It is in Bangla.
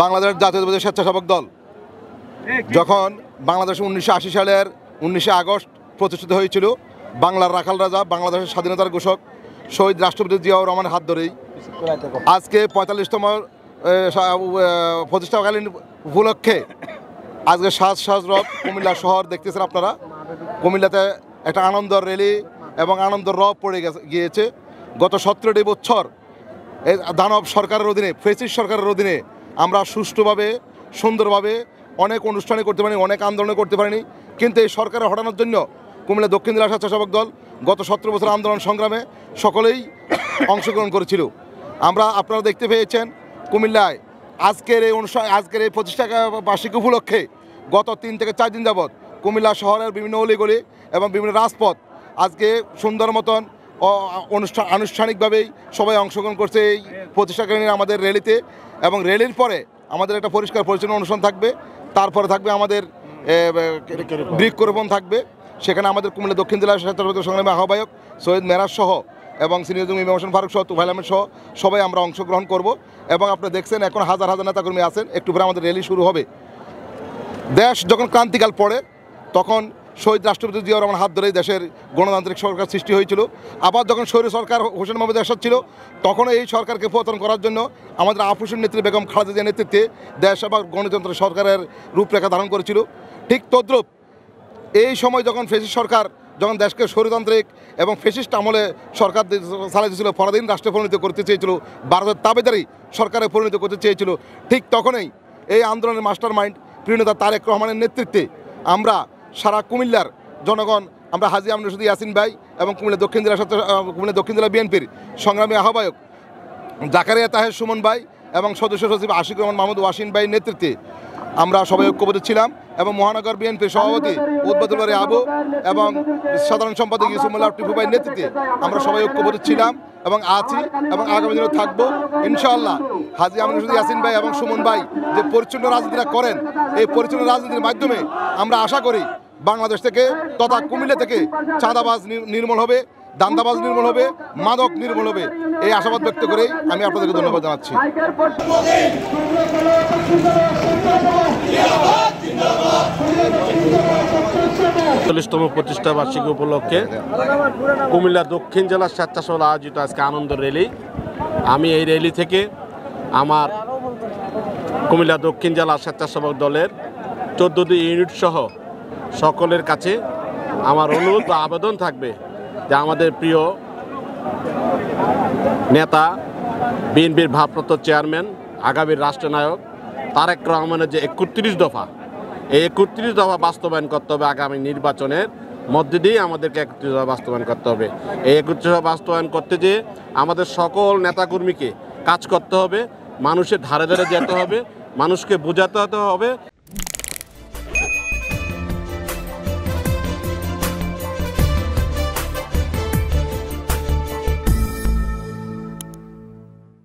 বাংলাদেশ জাতীয়তাবাদী স্বেচ্ছাসেবক দল যখন বাংলাদেশ 1980 সালের 19 আগস্ট প্রতিষ্ঠিত হয়েছিল, বাংলার রাখাল রাজা, বাংলাদেশের স্বাধীনতার ঘোষক শহীদ রাষ্ট্রপতি জিয়াউর রহমানের হাত ধরেই আজকে 45তম প্রতিষ্ঠাকালীন উপলক্ষে আজকে সাজ রব কুমিল্লা শহর দেখতেছেন আপনারা। কুমিল্লাতে একটা আনন্দের র্যালি এবং আনন্দের রব পড়ে গিয়েছে। গত 17টি বছর এই দানব সরকারের অধীনে, ফ্যাসিস্ট সরকারের অধীনে আমরা সুষ্ঠুভাবে সুন্দরভাবে অনেক অনুষ্ঠানে করতে পারিনি, অনেক আন্দোলন করতে পারিনি। কিন্তু এই সরকারে হটানোর জন্য কুমিল্লা দক্ষিণ জেলা স্বেচ্ছাসেবক দল গত 17 বছর আন্দোলন সংগ্রামে সকলেই অংশগ্রহণ করেছিল। আপনারা দেখতে পেয়েছেন কুমিল্লায় আজকের এই প্রতিষ্ঠা বার্ষিকী উপলক্ষে গত 3 থেকে 4 দিন যাবৎ কুমিল্লা শহরের বিভিন্ন অলিগলি এবং বিভিন্ন রাজপথ আজকে সুন্দর মতন আনুষ্ঠানিকভাবেই সবাই অংশগ্রহণ করছে এই প্রতিষ্ঠাকালীন আমাদের র্যালিতে। এবং র্যালির পরে আমাদের একটা পরিষ্কার পরিচ্ছন্ন অনুষ্ঠান থাকবে, তারপরে থাকবে আমাদের বৃক্ষরোপণ থাকবে। সেখানে আমাদের কুমিল্লা দক্ষিণ জেলার স্বেচ্ছাসেবক সংগ্রামী আহ্বায়ক সৈয়দ মেরাজ সহ এবং সিনিয়র জমি ইমাম হোসেন ফারুক সহ তুফাইল আহমেদ সহ সবাই আমরা অংশগ্রহণ করব। এবং আপনারা দেখছেন এখন হাজার হাজার নেতাকর্মী আছেন। একটু পরে আমাদের র্যালি শুরু হবে। দেশ যখন ক্রান্তিকাল পড়ে তখন শহীদ রাষ্ট্রপতি জিয়াউর রহমান হাত ধরেই দেশের গণতান্ত্রিক সরকার সৃষ্টি হয়েছিল। আবার যখন স্বৈর সরকার হোসেন মোহাম্মদ এরশাদ ছিল, তখনও এই সরকারকে পতন করার জন্য আমাদের আফুসুন নেত্রী বেগম খালেদা জিয়ার নেতৃত্বে দেশ আবার গণতন্ত্র সরকারের রূপরেখা ধারণ করেছিল। ঠিক তদ্রূপ এই সময় যখন ফ্যাসিস্ট সরকার যখন দেশকে স্বৈরতান্ত্রিক এবং ফ্যাসিস্ট আমলে সরকার চালাইতেছিল, পরাধীন রাষ্ট্রে পরিণত করতে চেয়েছিল, ভারতের তাবেদারি সরকারে পরিণত করতে চেয়েছিল, ঠিক তখনই এই আন্দোলনের মাস্টার মাইন্ড প্রিয়নেতা তারেক রহমানের নেতৃত্বে আমরা সারা কুমিল্লার জনগণ, আমরা হাজী আমনুর শুধু ইয়াসিন ভাই এবং কুমিল্লা দক্ষিণ জেলা বিএনপির সংগ্রামী আহ্বায়ক জাকারিয়া তাহের সুমন ভাই এবং সদস্য সচিব আশিক রহমান মাহমুদ ওয়াসিন ভাইয়ের নেতৃত্বে আমরা সবাই ঐক্যবদ্ধ ছিলাম। এবং মহানগর বিএনপির সভাপতি উদ্বোধন আবু এবং সাধারণ সম্পাদক ইউসুফুল্লাহ টিপু ভাইয়ের নেতৃত্বে আমরা সবাই ঐক্যবদ্ধ ছিলাম এবং আছি এবং আগামী দিনে থাকবো ইনশাআল্লাহ। হাজী আমনুর শুধু ইয়াসিন ভাই এবং সুমন ভাই যে পরিচ্ছন্ন রাজনীতিটা করেন, এই পরিচ্ছন্ন রাজনীতির মাধ্যমে আমরা আশা করি বাংলাদেশ থেকে তথা কুমিল্লা থেকে চাঁদাবাজ নির্মূল হবে, দান্দাবাজ নির্মূল হবে, মাদক নির্মূল হবে। এই আশাবাদ ব্যক্ত করেই আমি আপনাদেরকে ধন্যবাদ জানাচ্ছি। ৪০তম প্রতিষ্ঠা বার্ষিকী উপলক্ষে কুমিল্লা দক্ষিণ জেলার স্বেচ্ছাসেবক আয়োজিত আজকে আনন্দ র্যালি। আমি এই র্যালি থেকে আমার কুমিল্লা দক্ষিণ জেলা স্বেচ্ছাসেবক দলের 14টি ইউনিট সহ সকলের কাছে আমার অনুরোধ বা আবেদন থাকবে যে আমাদের প্রিয় নেতা, বিএনপির ভারপ্রাপ্ত চেয়ারম্যান, আগামীর রাষ্ট্রনায়ক তারেক রহমানের যে 31 দফা, এই 31 দফা বাস্তবায়ন করতে হবে। আগামী নির্বাচনের মধ্যে দিয়ে আমাদেরকে 31 দফা বাস্তবায়ন করতে হবে। এই 31 দফা বাস্তবায়ন করতে যেয়ে আমাদের সকল নেতাকর্মীকে কাজ করতে হবে, মানুষের ধারে ধারে যেতে হবে, মানুষকে বোঝাতে হবে